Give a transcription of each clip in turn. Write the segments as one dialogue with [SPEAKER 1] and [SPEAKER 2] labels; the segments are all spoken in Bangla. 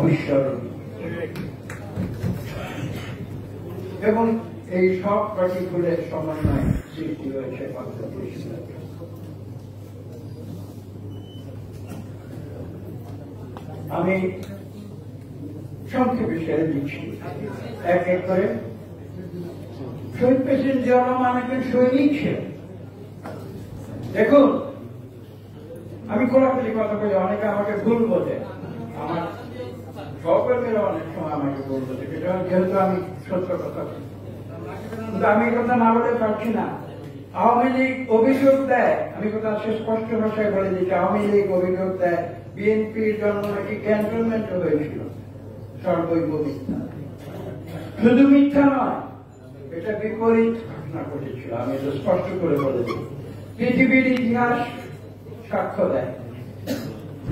[SPEAKER 1] অবিস্মরণীয়। এবং এই সব কটিগুলোর সমন্বয়ে সৃষ্টি হয়েছে বাংলাদেশ। আমি সংক্ষেপে সেরে দিচ্ছি এক এক করে। শহীদ প্রেসিডেন্ট জিয়াউর রহমান একজন সৈনিক ছিলেন। দেখুন, আমি খোলাখুলি কথা বলি, অনেকে আমাকে ভুল বোঝে, আমার সহকর্মীরা অনেক সময় আমাকে ভুল বোঝে, যেহেতু আমি সত্য কথা বলি। কিন্তু আমি কথা না বলে পারছি না। আওয়ামী লীগ অভিযোগ দেয়, আমি কথা স্পষ্ট ভাষায় বলে দিচ্ছি, আওয়ামী লীগ অভিযোগ দেয় বিএনপির জন্ম নাকি ক্যান্টনমেন্ট হয়েছিল। সর্বৈব মিথ্যা। শুধু মিথ্যা নয়, এটা বিপরীত ঘটনা ঘটেছিল। আমি এটা স্পষ্ট করে বলে দিই। পৃথিবীর ইতিহাস সাক্ষ্য দেয়,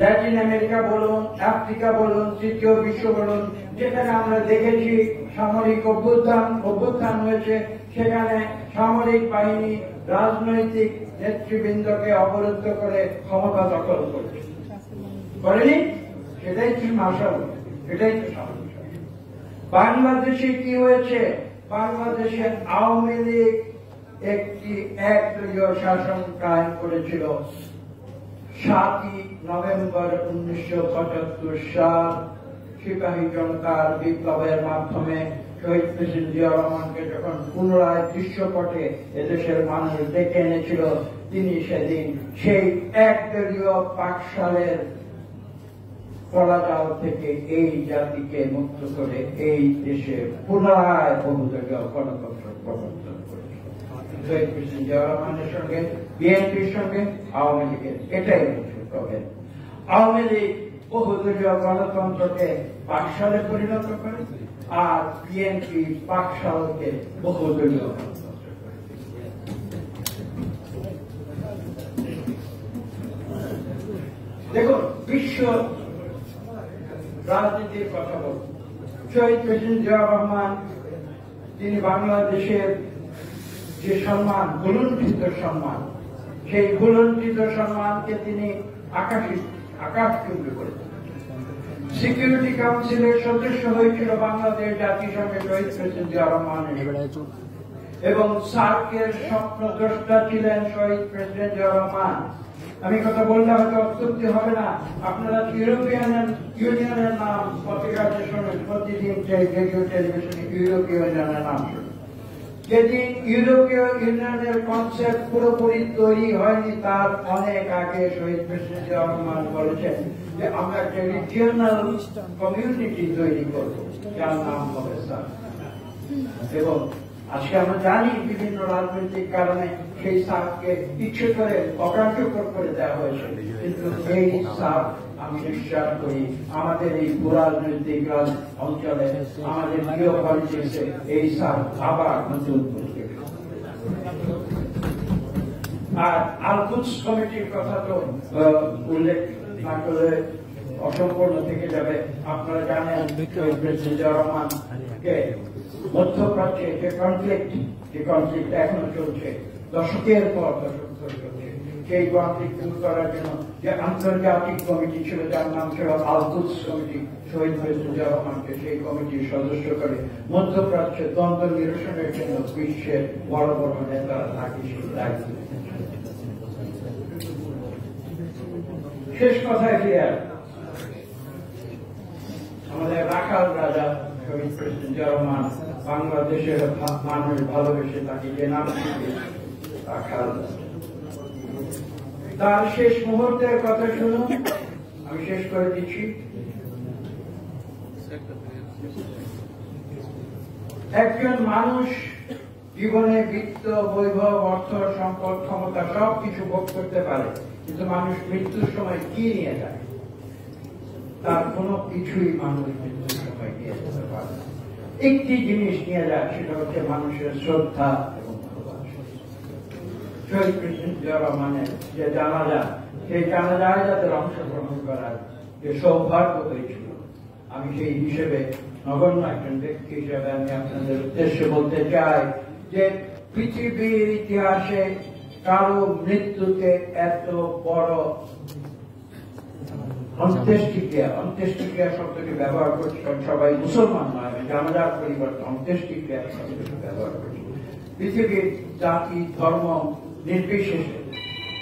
[SPEAKER 1] ল্যাটিন আমেরিকা বলুন, আফ্রিকা বলুন, তৃতীয় বিশ্ব বলুন, যেখানে আমরা দেখেছি সামরিক অভ্যুত্থান হয়েছে, সেখানে সামরিক বাহিনী রাজনৈতিক নেতৃবৃন্দকে অবরুদ্ধ করে ক্ষমতা দখল করেছে, করেনি? সেটাই কি মাসাল, সেটাই তো সমস্যা। বাংলাদেশে কি হয়েছে? বাংলাদেশে আওয়ামী লীগ একটি একদলীয় শাসন কায়েম করেছিল। 7ই নভেম্বর 1975 সাল সিপাহী জনতার বিপ্লবের মাধ্যমে শহীদ প্রেসিডেন্ট জিয়াউর রহমানকে যখন পুনরায় দৃশ্যপটে এদেশের মানুষ ডেকে এনেছিল, তিনি সেদিন সেই একদলীয় পাকশালের কলাজাল থেকে এই জাতিকে মুক্ত করে এই দেশে পুনরায় বহুদলীয় গণতন্ত্র প্রবর্তন করেছিল। শহীদ প্রেসিডেন্ট জিয়াউর রহমানের সঙ্গে বিএনপির সঙ্গে আওয়ামী লীগের এটাই হচ্ছে প্রভেদ। আওয়ামী লীগ বহুদলীয় গণতন্ত্রকে পাকশালে পরিণত করে, আর বিএনপি পাকশালকে বহুদলীয় গণতন্ত্র করে। দেখুন, বিশ্ব রাজনীতির কথা বল, শহীদ প্রেসিডেন্ট জিয়াউর রহমান তিনি বাংলাদেশের যে সম্মান, ভুলুণ্ঠিত সম্মান, সেই ভুলুণ্ঠিত সম্মানকে তিনি আকাশচুম্বী করেছেন। সিকিউরিটি কাউন্সিলের সদস্য হয়েছিল বাংলাদেশ জাতিসংঘে শহীদ প্রেসিডেন্ট জিয়াউর রহমানের, এবং সার্কের স্বপ্নদ্রষ্টা ছিলেন শহীদ প্রেসিডেন্ট জিয়াউর রহমান। আমি কথা বললে হয়তো অত্যুক্তি হবে না, আপনারা ইউরোপিয়ান ইউনিয়নের নাম পত্রিকাতে শোনেন, প্রতিদিন রেডিও টেলিভিশনে ইউরোপীয় ইউনিয়নের নাম শুনুন। যেদিন ইউরোপীয় ইউনিয়নের কনসেপ্ট পুরোপুরি তৈরি হয়নি, তার অনেক আগে শহীদ প্রেসিডেন্ট জিয়াউর রহমান বলেছেন যে আমরা একটা রিজিওনাল কমিউনিটি তৈরি করব, যার নাম হবে সার্ক। এবং আজকে আমরা জানি বিভিন্ন রাজনৈতিক কারণে সেই সার্ককে ইচ্ছে করে অকার্যকর করে দেওয়া হয়েছে, কিন্তু এই সার্ক আমি বিশ্বাস করি আমাদের এই ভূরাজনৈতিক অঞ্চলে, আমাদের জিও পলিটিক্সে এই সার্ক আবার নতুন করবে। আর আল-কুদস কমিটির কথা তো উল্লেখ না করে অসম্পূর্ণ থেকে যাবে। আপনারা জানেন প্রেসিডেন্ট জিয়াউর রহমানকে মধ্যপ্রাচ্যে যে কনফ্লিক্ট এখনো চলছে, দশকের পর দশক ধরে চলছে, সেই কনফ্লিক্ট দূর করার জন্য যে আন্তর্জাতিক কমিটি ছিল, যার নাম ছিল আল-কুদস কমিটি, শহীদ প্রেসিডেন্ট জিয়াউর রহমানকে সেই কমিটির সদস্য করে মধ্যপ্রাচ্যে দ্বন্দ্ব নিরসনের জন্য বিশ্বের বড় বড় নেতারা তাকে সেই দায়িত্ব। শেষ কথায় ফিরে আমাদের রাখাল রাজা শহীদ প্রেসিডেন্ট জিয়াউর রহমান বাংলাদেশের মানুষ ভালোবেসে তাকে যে নাম রাখাল। তার শেষ মুহূর্তের কথা শুনুন, আমি শেষ করে দিচ্ছি। একজন মানুষ জীবনে বিত্ত, বৈভব, অর্থ, সম্পদ, ক্ষমতা সবকিছু ভোগ করতে পারে, কিন্তু মানুষ মৃত্যুর সময় কি নিয়ে যায়? তার কোনো কিছুই মানুষ মৃত্যুর সময় নিয়ে যেতে পারে না। একটি জিনিস নিয়ে যায়, সেটা হচ্ছে মানুষের শ্রদ্ধা এবং ভালোবাসা। শহীদ প্রেসিডেন্ট জিয়াউর রহমানের যে জানাজা, সেই জানাজায় যাদের অংশগ্রহণ করার যে সৌভাগ্য হয়েছিল, আমি সেই হিসেবে নগণ্য একজন ব্যক্তি হিসেবে আমি আপনাদের উদ্দেশ্যে বলতে চাই যে পৃথিবীর ইতিহাসে কারো মৃত্যুতে এত বড় অন্ত্যেষ্টিক্রিয়া শব্দটি ব্যবহার করছি, কারণ সবাই মুসলমান নয়, জানাজার পরিবর্তে অন্ত্যেষ্টিক্রিয়া শব্দটি ব্যবহার করছি। পৃথিবীর জাতি ধর্ম নির্বিশেষে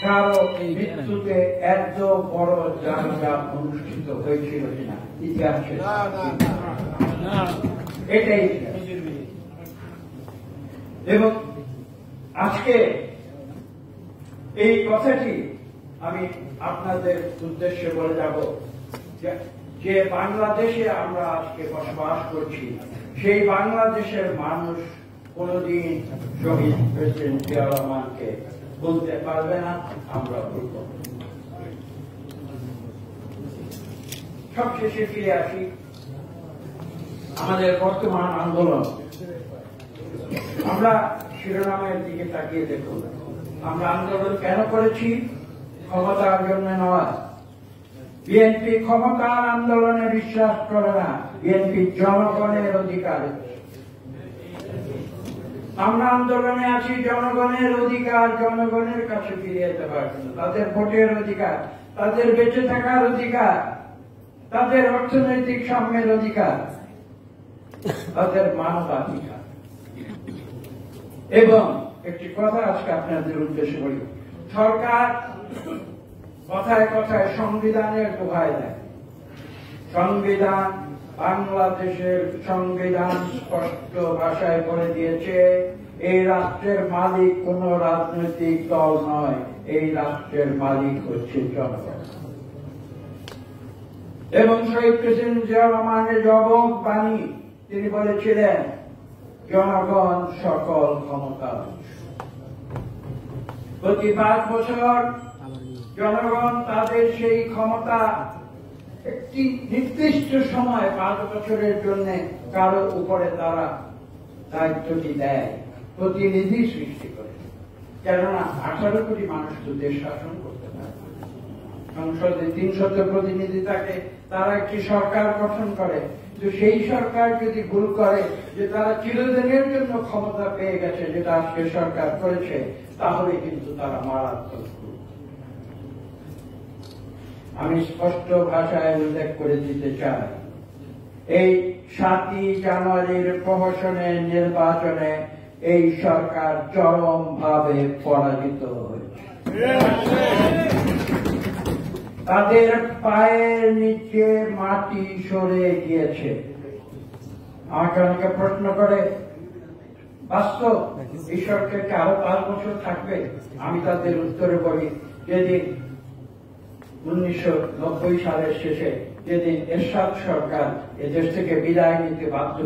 [SPEAKER 1] কারো মৃত্যুতে এত বড় জানাজা অনুষ্ঠিত হয়েছিল কিনা ইতিহাসে এটাই। এবং আজকে এই কথাটি আমি আপনাদের উদ্দেশ্যে বলে যাব যে বাংলাদেশে আমরা আজকে বসবাস করছি, সেই বাংলাদেশের মানুষ কোনদিন শহীদ প্রেসিডেন্ট জিয়াউর রহমানকে বলতে পারবে না, আমরা বলব। সবশেষে ফিরে আসি আমাদের বর্তমান আন্দোলন। আমরা শিরোনামের দিকে তাকিয়ে দেখুন, আমরা আন্দোলন কেন করেছি? ক্ষমতার জন্য নয়। বিএনপি ক্ষমতার আন্দোলনে বিশ্বাস করে না, বিএনপি জনগণের অধিকার। আমরা আন্দোলনে আছি জনগণের অধিকার, জনগণের কাছে ফিরে যেতে পারছি না, তাদের ভোটের অধিকার, তাদের বেঁচে থাকার অধিকার, তাদের অর্থনৈতিক সাম্যের অধিকার, তাদের মানবাধিকার। এবং একটি কথা আজকে আপনাদের উদ্দেশ্যে বলি, সরকার কথায় কথায় সংবিধানের দোহাই দেয়। সংবিধান, বাংলাদেশের সংবিধান স্পষ্ট ভাষায় বলে দিয়েছে এই রাষ্ট্রের মালিক কোন রাজনৈতিক দল নয়, এই রাষ্ট্রের মালিক হচ্ছে জনগণ। এবং শহীদ প্রেসিডেন্ট জিয়াউর রহমানের জবাব বাণী, তিনি বলেছিলেন জনগণ সকল ক্ষমতা। প্রতি 5 বছর জনগণ তাদের সেই ক্ষমতা একটি নির্দিষ্ট সময় 5 বছরের জন্য কারো উপরে তারা দায়িত্বটি দেয়, প্রতিনিধি সৃষ্টি করে। কেননা 18 কোটি মানুষ তো দেশ শাসন করতে পারে, সংসদে 300 প্রতিনিধি থাকে, তারা একটি সরকার গঠন করে। তো সেই সরকার যদি ভুল করে যে তারা চিরদিনের জন্য ক্ষমতা পেয়ে গেছে, যেটা আজকে সরকার করেছে, তাহলে কিন্তু তারা মারাত্মক। আমি স্পষ্ট ভাষায় উল্লেখ করে দিতে চাই, এই 7ই জানুয়ারির প্রহসনের নির্বাচনে এই সরকার চরমভাবে পরাজিত হয়েছে। তাদের পায়ের নিচে মাটি সরে গিয়েছে। আমাকে অনেকে প্রশ্ন করে, বাস্তব এই সরকারকে আরো 5 বছর থাকবে? আমি তাদের উত্তরে বলি, যেদিন 1990 সালের শেষে যেদিন এরশাদ সরকার এদেশ থেকে বিদায় নিতে বাধ্য